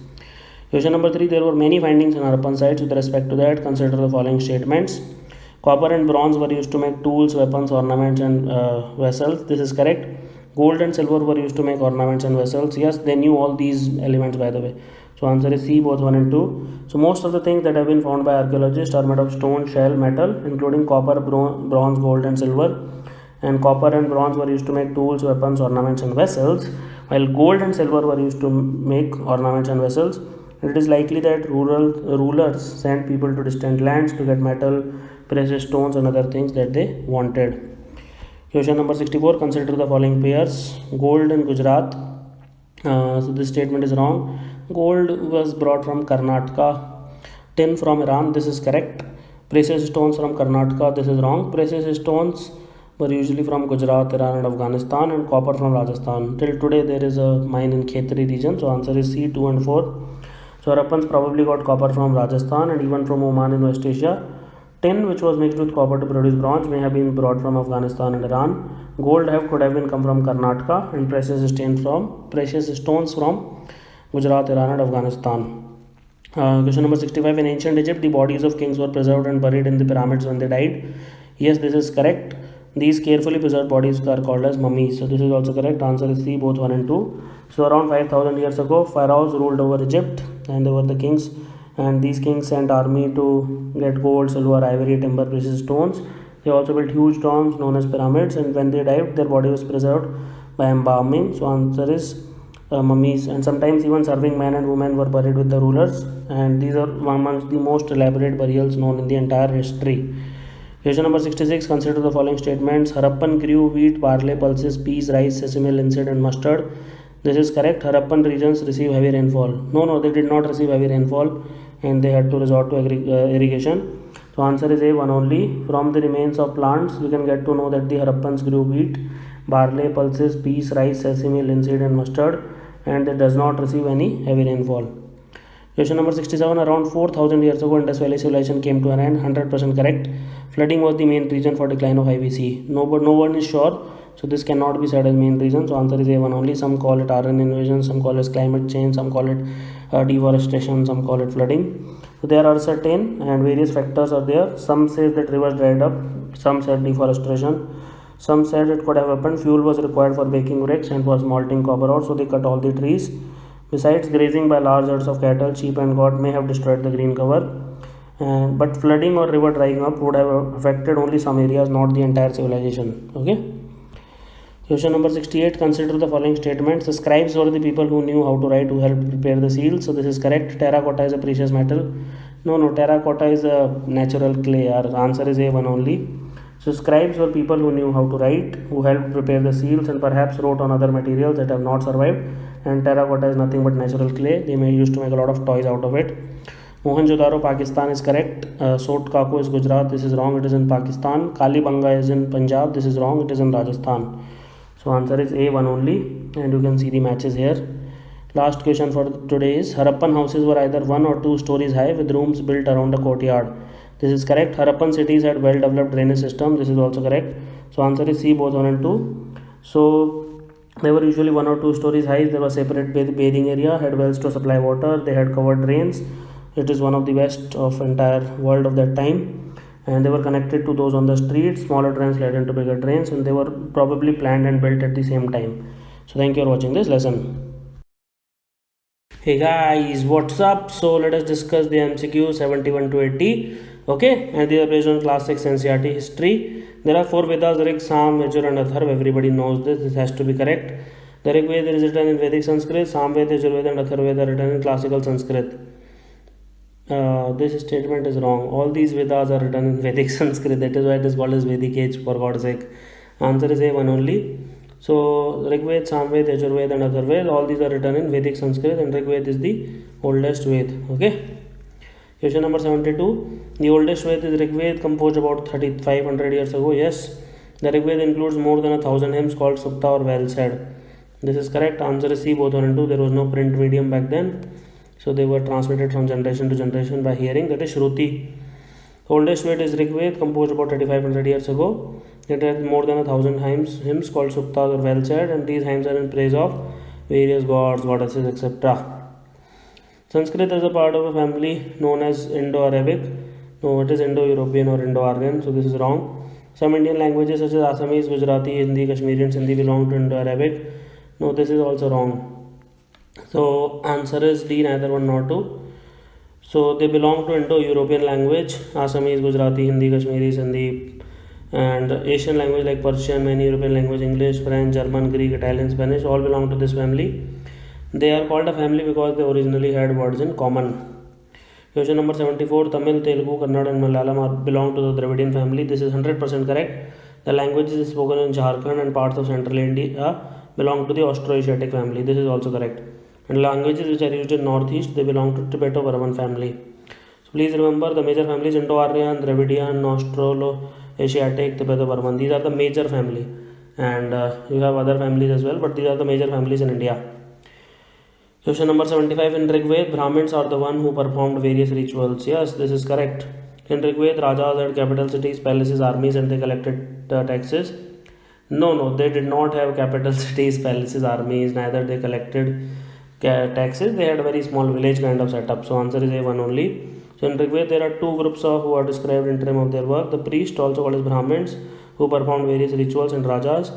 Question number 3. There were many findings on Harappan sites. With respect to that, consider the following statements. Copper and bronze were used to make tools, weapons, ornaments, and vessels. This is correct. Gold and silver were used to make ornaments and vessels. Yes, they knew all these elements, by the way. So answer is C, both 1 and 2. So most of the things that have been found by archaeologists are made of stone, shell, metal, including copper, bronze, gold, and silver. And copper and bronze were used to make tools, weapons, ornaments, and vessels, while gold and silver were used to make ornaments and vessels. It is likely that rulers sent people to distant lands to get metal, precious stones, and other things that they wanted. Question number 64. Consider the following pairs. Gold in Gujarat. So this statement is wrong. Gold was brought from Karnataka. Tin from Iran. This is correct. Precious stones from Karnataka. This is wrong. Precious stones were usually from Gujarat, Iran, and Afghanistan, and copper from Rajasthan. Till today, there is a mine in Khetri region. So answer is C, 2 and 4. So Harappans probably got copper from Rajasthan and even from Oman in West Asia. Tin, which was mixed with copper to produce bronze, may have been brought from Afghanistan and Iran. Gold could have been come from Karnataka, and precious stones from Gujarat, Iran, and Afghanistan. Question number 65. In ancient Egypt, the bodies of kings were preserved and buried in the pyramids when they died. Yes, this is correct. These carefully preserved bodies are called as mummies. So this is also correct. Answer is C, both 1 and 2. So around 5,000 years ago, pharaohs ruled over Egypt, and they were the kings. And these kings sent army to get gold, silver, ivory, timber, precious stones. They also built huge tombs known as pyramids, and when they died, their body was preserved by embalming. So answer is mummies. And sometimes even serving men and women were buried with the rulers, and these are amongst the most elaborate burials known in the entire history. Question number 66. Consider the following statements. Harappan grew wheat, barley, pulses, peas, rice, sesame, linseed, and mustard. This is correct. Harappan regions receive heavy rainfall. No, they did not receive heavy rainfall, and they had to resort to irrigation. So answer is A, 1 only. From the remains of plants, we can get to know that the Harappans grew wheat, barley, pulses, peas, rice, sesame, linseed, and mustard, and it does not receive any heavy rainfall. Question number 67. Around 4,000 years ago, Indus Valley civilization came to an end. 100% correct. Flooding was the main reason for decline of IVC. No one is sure. So this cannot be said as main reason. So answer is A1 only. Some call it iron invasion, some call it climate change, some call it deforestation, some call it flooding. So there are certain and various factors are there. Some say that rivers dried up, some said deforestation, some said it could have happened. Fuel was required for baking bricks and for smelting copper ore, so they cut all the trees. Besides, grazing by large herds of cattle, sheep, and goat may have destroyed the green cover. But flooding or river drying up would have affected only some areas, not the entire civilization. Okay. Question number 68. Consider the following statements. The scribes were the people who knew how to write, who helped prepare the seals. So this is correct. Terracotta is a precious metal. No, terracotta is a natural clay. Our answer is A1 only. So scribes were people who knew how to write, who helped prepare the seals, and perhaps wrote on other materials that have not survived. And terracotta is nothing but natural clay. They may used to make a lot of toys out of it. Mohenjo-daro, Pakistan is correct. Sot Kaku is Gujarat. This is wrong. It is in Pakistan. Kalibanga is in Punjab. This is wrong. It is in Rajasthan. So answer is A1 only, and you can see the matches here. Last question for today is Harappan houses were either 1 or 2 stories high with rooms built around a courtyard. This is correct. Harappan cities had well developed drainage system. This is also correct. So answer is C, both 1 and 2. So they were usually 1 or 2 stories high. There was separate bathing area, had wells to supply water. They had covered drains. It is one of the best of entire world of that time. And they were connected to those on the street. Smaller drains led into bigger drains, and they were probably planned and built at the same time. So thank you for watching this lesson. Hey guys, what's up? So let us discuss the MCQ 71 to 80. Okay, and they are based on Class 6 NCERT history. There are 4 Vedas: Rig, Sam, Yajur, and Atharva. Everybody knows this. This has to be correct. The Rig Veda is written in Vedic Sanskrit. Sam Veda, Yajur Veda, and Atharva Veda are written in classical Sanskrit. This statement is wrong. All these Vedas are written in Vedic Sanskrit. That is why it is called as Vedic Age, for God's sake. Answer is A1 only. So Rig Veda, Sam Veda, Yajur Veda, and Atharva Veda, all these are written in Vedic Sanskrit, and Rig Veda is the oldest Veda. Okay. Question number 72. The oldest Veda is Rig Veda, composed about 3,500 years ago. Yes. The Rig Veda includes more than 1,000 hymns called Sukta or well said. This is correct. Answer is C, both 1 and 2. There was no print medium back then. So they were transmitted from generation to generation by hearing, that is Shruti. Oldest Veda is Rig Veda, composed about 3,500 years ago. It has more than 1,000 hymns called Suktas or well said, and these hymns are in praise of various gods, goddesses, etc. Sanskrit is a part of a family known as Indo-Arabic. No, it is Indo-European or Indo-Aryan, so this is wrong. Some Indian languages such as Assamese, Gujarati, Hindi, Kashmiri and Sindhi belong to Indo-Arabic. No, this is also wrong. So answer is D, neither one nor two. So they belong to Indo-European language, Assamese, Gujarati, Hindi, Kashmiri, Sindhi, and Asian language like Persian, many European language, English, French, German, Greek, Italian, Spanish, all belong to this family. They are called a family because they originally had words in common. Question number 74, Tamil, Telugu, Kannada and Malayalam belong to the Dravidian family. This is 100% correct. The languages spoken in Jharkhand and parts of central India belong to the Austroasiatic family. This is also correct. And languages which are used in northeast, they belong to Tibeto-Burman family. So please remember the major families: Indo-Aryan, Dravidian, Austroasiatic, Tibeto-Burman. These are the major family, and you have other families as well, but these are the major families in India. Question number 75, in Rig Veda, Brahmins are the one who performed various rituals. Yes, this is correct. In Rig Veda, Rajas had capital cities, palaces, armies, and they collected taxes. No, they did not have capital cities, palaces, armies, neither they collected taxes. They had a very small village kind of setup. So answer is A1 only. So in Rig Veda, there are two groups who are described in terms of their work: the priest, also called as Brahmins, who performed various rituals, and Rajas.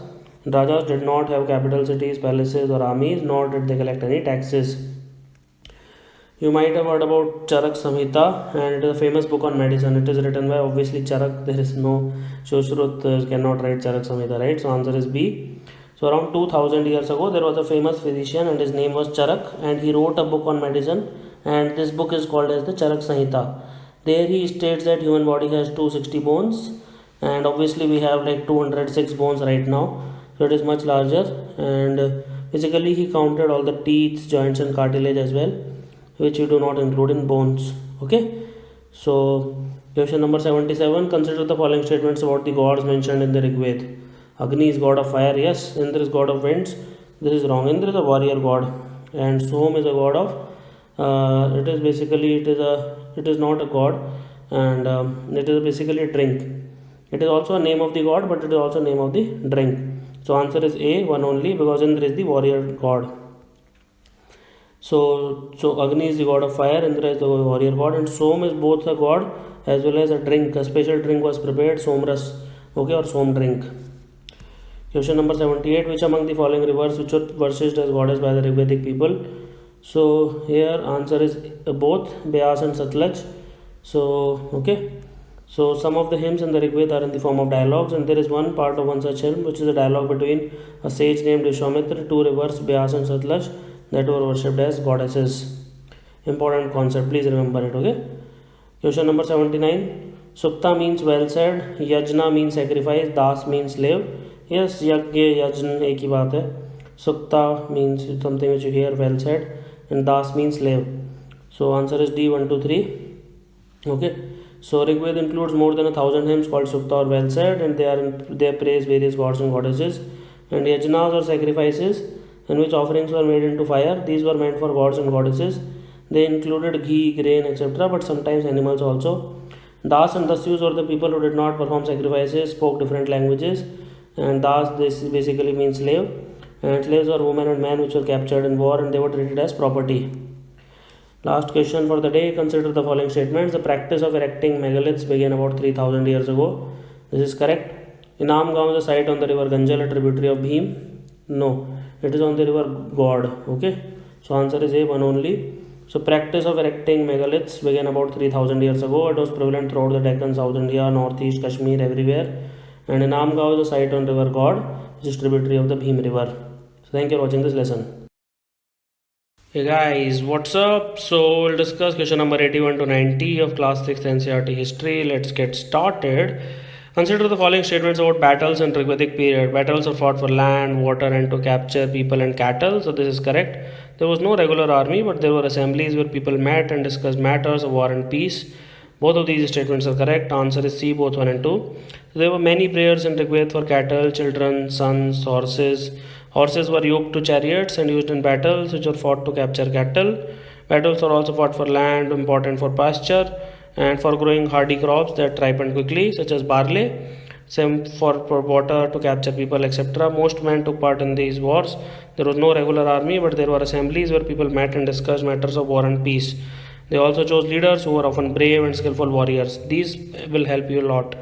Rajas did not have capital cities, palaces or armies, nor did they collect any taxes. You might have heard about Charak Samhita, and it is a famous book on medicine. It is written by obviously Charak. There is no Shoshrut cannot write Charak Samhita, right? So answer is B. So around 2000 years ago, there was a famous physician and his name was Charak, and he wrote a book on medicine, and this book is called as the Charak Samhita. There he states that human body has 260 bones, and obviously we have like 206 bones right now. So it is much larger, and basically he counted all the teeth, joints and cartilage as well, which you do not include in bones. Okay, so question number 77, consider the following statements about the gods mentioned in the Rig Veda. Agni is god of fire. Yes. Indra is god of winds. This is wrong. Indra is a warrior god, and Som is a god of it is not a god, and it is basically a drink. It is also a name of the god, but it is also a name of the drink. So answer is A, one only, because Indra is the warrior god. So Agni is the god of fire, Indra is the warrior god, and Som is both a god as well as a drink. A special drink was prepared, Somras, okay, or Som drink. Question number 78, which among the following rivers which were worshipped as goddess by the Rigvedic people? So here answer is both Beas and Satluj. So okay. So some of the hymns in the Rig Veda are in the form of dialogues, and there is one part of one such hymn which is a dialogue between a sage named Vishwamitra, two rivers Beas and Satluj, that were worshipped as goddesses. Important concept, please remember it. Okay. Question number 79, Sukta means well said, Yajna means sacrifice, Das means slave. Yes, Yajna, Yajna एक ही बात है. Sukta means something which you hear well said, and Das means slave. So answer is D, 1, 2, 3. Okay. So Rig Veda includes more than 1,000 hymns called Sukta or well said, and they praise various gods and goddesses. And Yajnas or sacrifices, in which offerings were made into fire, these were meant for gods and goddesses. They included ghee, grain, etc., but sometimes animals also. Das and Dasyus were the people who did not perform sacrifices, spoke different languages, and Das, this basically means slave. And slaves were women and men which were captured in war, and they were treated as property. Last question for the day, consider the following statements. The practice of erecting megaliths began about 3000 years ago. This is correct. Inam Gaon is a site on the river Ganjal, a tributary of Bhim. No, it is on the river God. Okay, so answer is A, one only. So practice of erecting megaliths began about 3000 years ago. It was prevalent throughout the Deccan, South India, Northeast, Kashmir, everywhere. And Inam Gaon is a site on river God, which is tributary of the Bhim river. So thank you for watching this lesson. Hey guys, what's up? So we'll discuss question number 81 to 90 of class 6 NCERT history. Let's get started. Consider the following statements about battles in Rigvedic period. Battles were fought for land, water, and to capture people and cattle. So this is correct. There was no regular army, but there were assemblies where people met and discussed matters of war and peace. Both of these statements are correct. Answer is C, both 1 and 2. So there were many prayers in Rigveda for cattle, children, sons, horses. Horses were yoked to chariots and used in battles which were fought to capture cattle. Battles were also fought for land, important for pasture, and for growing hardy crops that ripened quickly, such as barley. Same for water to capture people, etc. Most men took part in these wars. There was no regular army, but there were assemblies where people met and discussed matters of war and peace. They also chose leaders who were often brave and skillful warriors. These will help you a lot.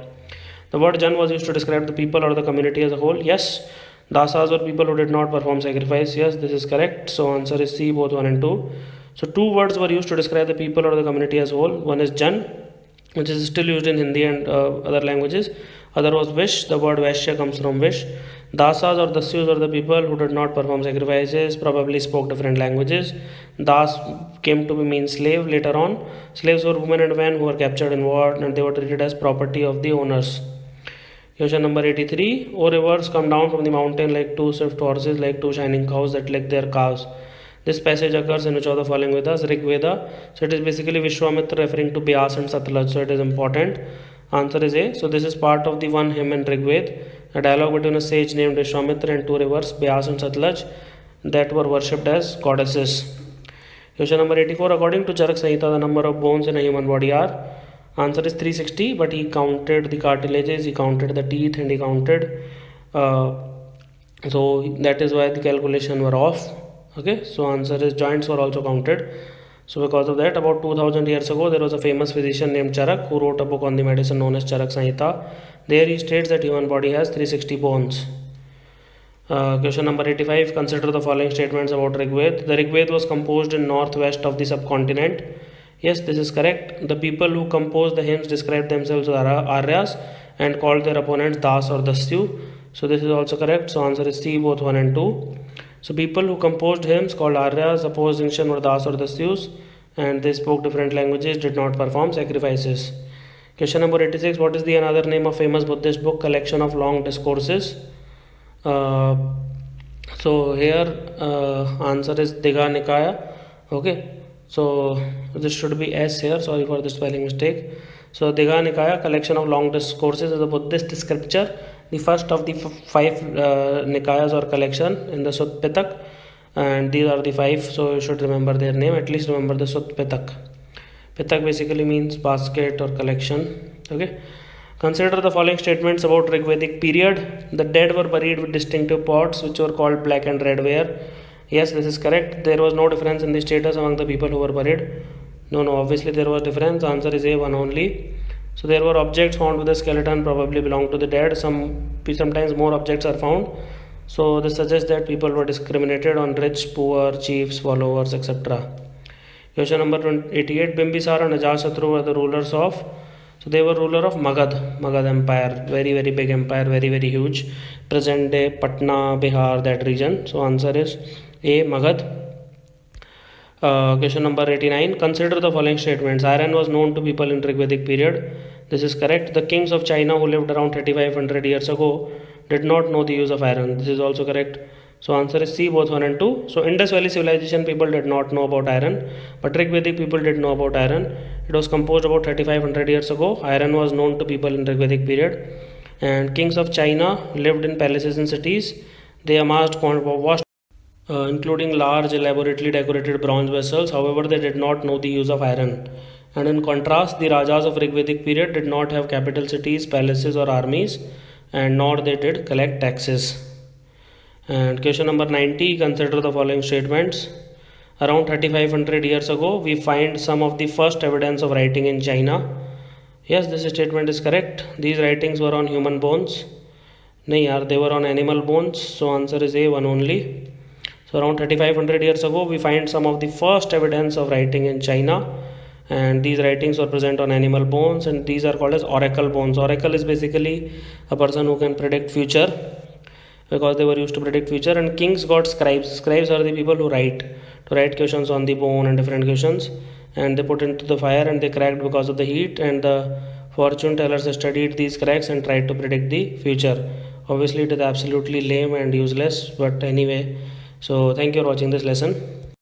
The word Jan was used to describe the people or the community as a whole. Yes. Dasas were people who did not perform sacrifice. Yes, this is correct. So answer is C, both 1 and 2. So two words were used to describe the people or the community as a whole. One is Jan, which is still used in Hindi and other languages. Other was Vish. The word Vaishya comes from Vish. Dasas or Dasyus are the people who did not perform sacrifices, probably spoke different languages. Das came to mean slave later on. Slaves were women and men who were captured in war, and they were treated as property of the owners. Question number 83. O rivers come down from the mountain like two swift horses, like two shining cows that lick their calves. This passage occurs in which of the following Vedas? Rig Veda. So it is basically Vishwamitra referring to Byas and Satlaj. So it is important. Answer is A. So this is part of the one hymn in Rig Veda, a dialogue between a sage named Vishwamitra and two rivers, Byas and Satlaj, that were worshipped as goddesses. Question number 84. According to Charak Samhita, the number of bones in a human body are? Answer is 360, but he counted the cartilages, he counted the teeth, and he counted. So that is why the calculation were off. Okay, so answer is joints were also counted. So because of that, about 2000 years ago, there was a famous physician named Charak who wrote a book on the medicine known as Charak Samhita. There he states that human body has 360 bones. Question number 85. Consider the following statements about Rig Veda. The Rig Veda was composed in northwest of the subcontinent. Yes, this is correct. The people who composed the hymns described themselves as Aryas and called their opponents Das or Dasyu. So this is also correct. So answer is C, both 1 and 2. So people who composed hymns called Aryas, opposed distinction were Das or Dasyus, and they spoke different languages, did not perform sacrifices. Question number 86. What is the another name of famous Buddhist book? Collection of long discourses. So here answer is Digha Nikaya. Okay. So this should be S here. Sorry for the spelling mistake. So Digha Nikaya, collection of long discourses, is a Buddhist scripture, the first of the 5 Nikayas or collection in the Sutta Pitaka, and these are the 5. So you should remember their name. At least remember the Sutta Pitaka. Pitaka basically means basket or collection. Okay. Consider the following statements about Rigvedic period. The dead were buried with distinctive pots which were called black and red ware. Yes, this is correct. There was no difference in the status among the people who were buried. No, obviously there was difference. Answer is A, 1 only. So there were objects found with the skeleton probably belong to the dead. Sometimes more objects are found. So this suggests that people were discriminated on rich, poor, chiefs, followers, etc. Question number 88. Bimbisara and Ajatasattu were the rulers of. So they were ruler of Magad Empire. Very, very big empire, very, very huge. Present day Patna, Bihar, that region. So answer is A, Magad. Question number 89. Consider the following statements. Iron was known to people in Rigvedic period. This is correct. The kings of China who lived around 3500 years ago did not know the use of iron. This is also correct. So answer is C, both 1 and 2. So Indus Valley civilization people did not know about iron, but Rigvedic people did know about iron. It was composed about 3500 years ago. Iron was known to people in Rigvedic period. And kings of China lived in palaces and cities. They amassed vast including large elaborately decorated bronze vessels. However, they did not know the use of iron. And in contrast, the Rajas of Rigvedic period did not have capital cities, palaces or armies, and nor they did collect taxes. And question number 90. Consider the following statements. Around 3500 years ago, we find some of the first evidence of writing in China. Yes, this statement is correct. These writings were on human bones. They were on animal bones. So answer is A, 1 only. So around 3500 years ago, we find some of the first evidence of writing in China, and these writings were present on animal bones, and these are called as oracle bones. Oracle is basically a person who can predict future, because they were used to predict future. And kings got scribes. Scribes are the people who write questions on the bone and different questions, and they put into the fire and they cracked because of the heat, and the fortune tellers studied these cracks and tried to predict the future. Obviously it is absolutely lame and useless, but anyway. So thank you for watching this lesson.